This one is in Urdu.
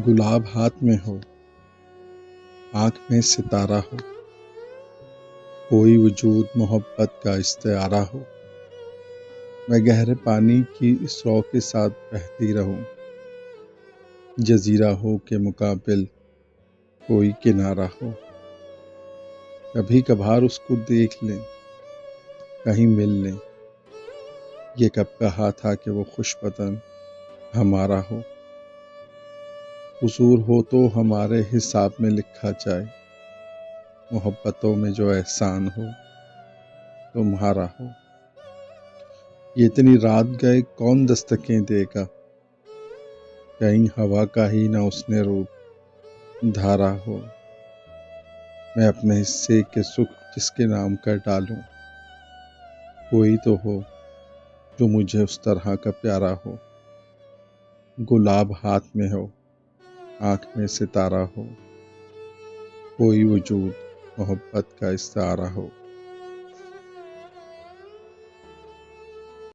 گلاب ہاتھ میں ہو، آنکھ میں ستارہ ہو، کوئی وجود محبت کا استعارہ ہو، میں گہرے پانی کی اس رو کے ساتھ بہتی رہوں، جزیرہ ہو کے مقابل کوئی کنارہ ہو، کبھی کبھار اس کو دیکھ لیں، کہیں مل لیں، یہ کب کہا تھا کہ وہ خوش بدن ہمارا ہو، قصور ہو تو ہمارے حساب میں لکھا جائے، محبتوں میں جو احسان ہو تمہارا ہو، یہ اتنی رات گئے کون دستکیں دے گا، کہیں ہوا کا ہی نہ اس نے روپ دھارا ہو، میں اپنے حصے کے سکھ کس کے نام کر ڈالوں، کوئی تو ہو جو مجھے اس طرح کا پیارا ہو، گلاب ہاتھ میں ہو، آنکھ میں ستارہ ہو، کوئی وجود محبت کا استعارہ ہو۔